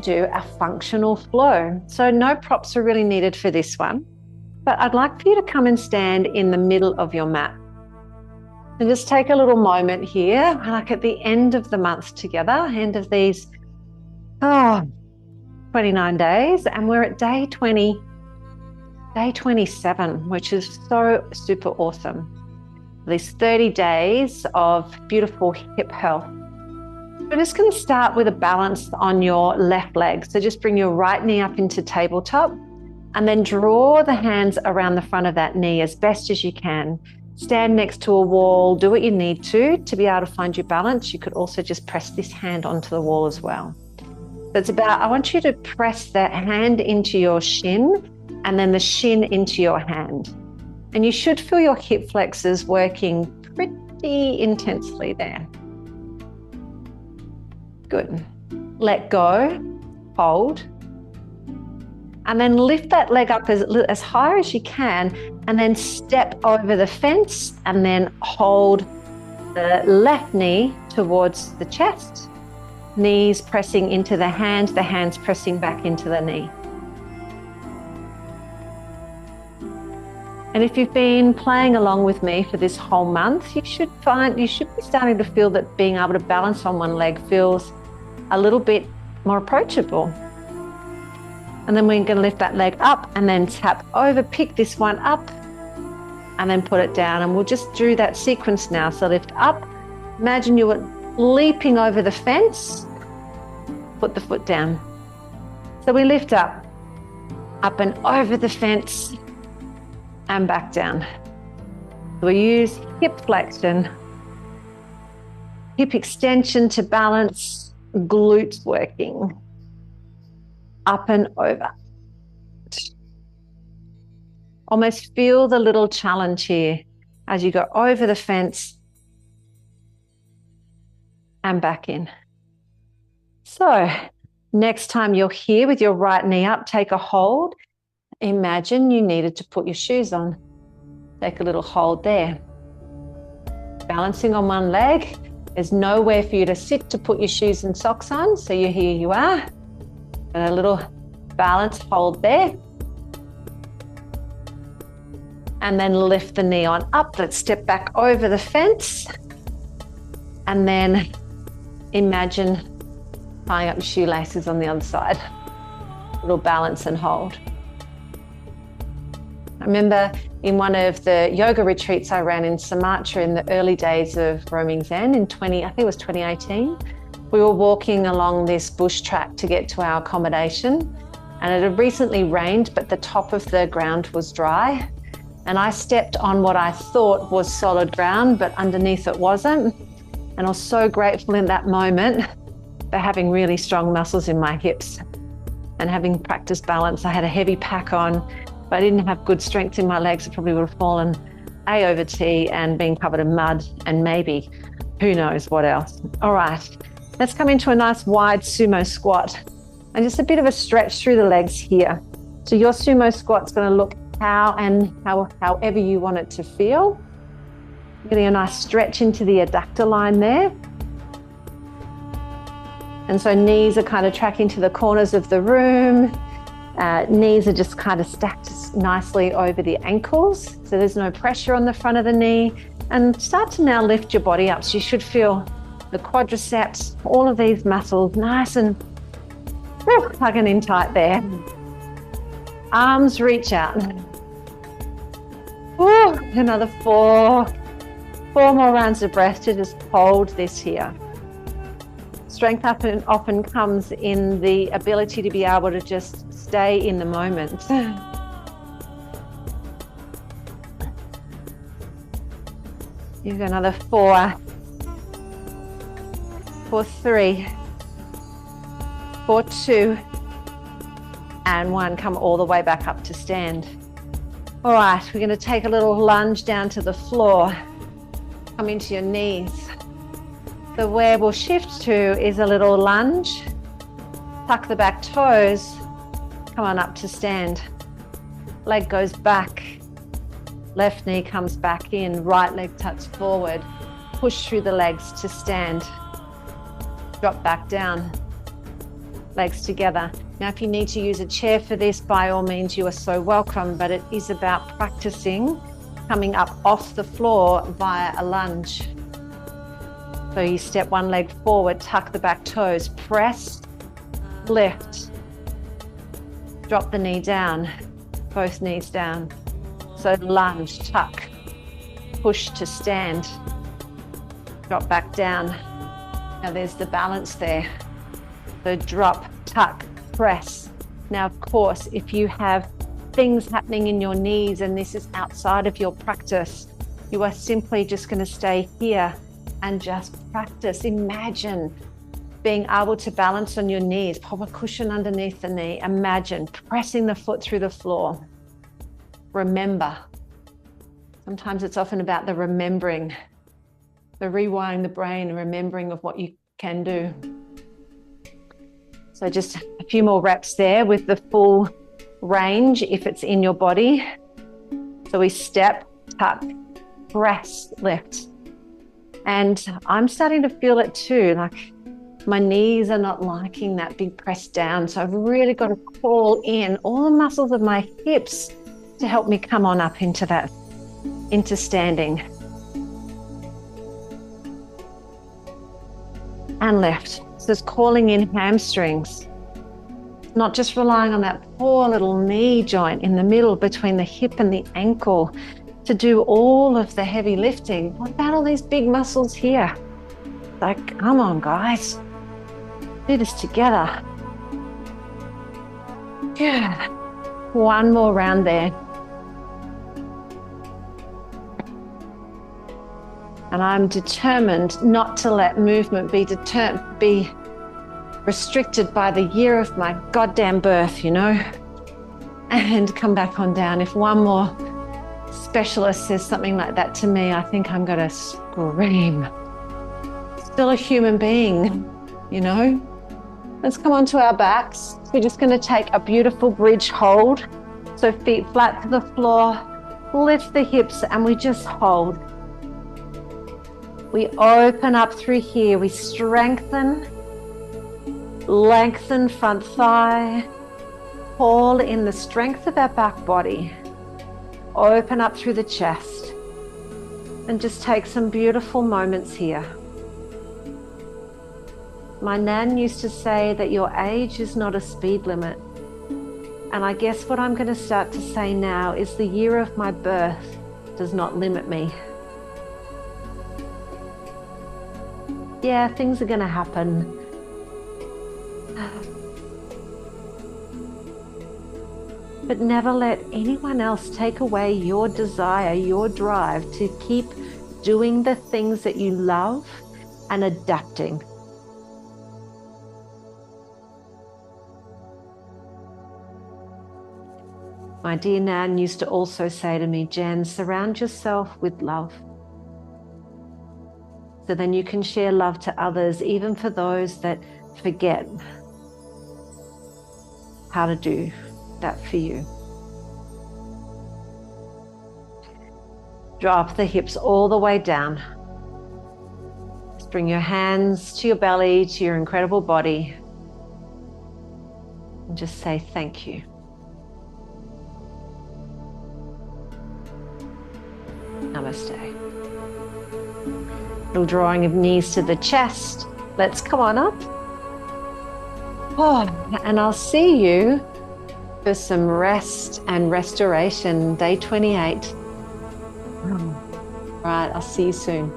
do a functional flow. So no props are really needed for this one, but I'd like for you to come and stand in the middle of your mat. And just take a little moment here, like at the end of the month together, end of these 29 days, and we're at day 20, day 27, which is so super awesome. These 30 days of beautiful hip health. We're just going to start with a balance on your left leg. So just bring your right knee up into tabletop and then draw the hands around the front of that knee as best as you can. Stand next to a wall, do what you need to be able to find your balance. You could also just press this hand onto the wall as well. It's about, I want you to press that hand into your shin and then the shin into your hand. And you should feel your hip flexors working pretty intensely there. Good. Let go, hold, and then lift that leg up as high as you can, and then step over the fence and then hold the left knee towards the chest, knees pressing into the hands pressing back into the knee. And if you've been playing along with me for this whole month, you should be starting to feel that being able to balance on one leg feels a little bit more approachable. And then we're going to lift that leg up and then tap over, pick this one up and then put it down. And we'll just do that sequence now. So lift up, imagine you were leaping over the fence, put the foot down. So we lift up and over the fence and back down. We use hip flexion, hip extension to balance, glutes working, up and over. Almost feel the little challenge here as you go over the fence and back in. So next time you're here with your right knee up, take a hold. Imagine you needed to put your shoes on. Take a little hold there. Balancing on one leg. There's nowhere for you to sit to put your shoes and socks on. So here you are. And a little balance hold there. And then lift the knee on up. Let's step back over the fence. And then imagine tying up your shoelaces on the other side. Little balance and hold. I remember in one of the yoga retreats I ran in Sumatra in the early days of roaming Zen in 2018, we were walking along this bush track to get to our accommodation, and it had recently rained, but the top of the ground was dry. And I stepped on what I thought was solid ground, but underneath it wasn't. And I was so grateful in that moment for having really strong muscles in my hips and having practiced balance. I had a heavy pack on. If I didn't have good strength in my legs, I probably would have fallen A over T and been covered in mud and maybe who knows what else. All right, let's come into a nice wide sumo squat and just a bit of a stretch through the legs here. So your sumo squat's going to look however you want it to feel. Getting a nice stretch into the adductor line there. And so knees are kind of tracking to the corners of the room. Knees are just kind of stacked nicely over the ankles. So there's no pressure on the front of the knee. And start to now lift your body up. So you should feel the quadriceps, all of these muscles nice and hugging in tight there. Arms reach out. Another four more rounds of breath to just hold this here. Strength often comes in the ability to be able to just stay in the moment. You've got another 4, 3, 4, 2, and 1. Come all the way back up to stand. All right, we're going to take a little lunge down to the floor. Come into your knees. So where we'll shift to is a little lunge. Tuck the back toes. Come on up to stand. Leg goes back. Left knee comes back in. Right leg tucks forward. Push through the legs to stand. Drop back down. legs together. Now, if you need to use a chair for this, by all means, you are so welcome, but it is about practicing coming up off the floor via a lunge. So you step one leg forward, tuck the back toes, press, lift, drop the knee down, both knees down. So lunge, tuck, push to stand, drop back down. Now there's the balance there. So drop, tuck, press. Now, of course, if you have things happening in your knees and this is outside of your practice, you are simply just going to stay here and just practice. Imagine being able to balance on your knees, pop a cushion underneath the knee. Imagine pressing the foot through the floor. Remember. Sometimes it's often about the remembering, the rewiring the brain and remembering of what you can do. So just a few more reps there with the full range if it's in your body. So we step, tuck, press, lift. And I'm starting to feel it too, like my knees are not liking that big press down. So I've really got to call in all the muscles of my hips to help me come on up into that, into standing. And lift. So it's calling in hamstrings. Not just relying on that poor little knee joint in the middle between the hip and the ankle to do all of the heavy lifting. What about all these big muscles here? Like, come on, guys. Do this together. Good. One more round there. And I'm determined not to let movement be restricted by the year of my goddamn birth, you know, and come back on down. If one more specialist says something like that to me, I think I'm going to scream. Still a human being, you know. Let's come onto our backs. We're just going to take a beautiful bridge hold. So feet flat to the floor, lift the hips, and we just hold. We open up through here. We strengthen, lengthen front thigh, call in the strength of our back body. Open up through the chest and just take some beautiful moments here. My nan used to say that your age is not a speed limit. And I guess what I'm going to start to say now is the year of my birth does not limit me. Yeah, things are going to happen. But never let anyone else take away your desire, your drive to keep doing the things that you love and adapting. My dear Nan used to also say to me, Jen, surround yourself with love. So then you can share love to others, even for those that forget how to do that for you. Drop the hips all the way down. Just bring your hands to your belly, to your incredible body. And just say thank you. Namaste. Little drawing of knees to the chest. Let's come on up. Oh, and I'll see you for some rest and restoration, day 28. Right, I'll see you soon.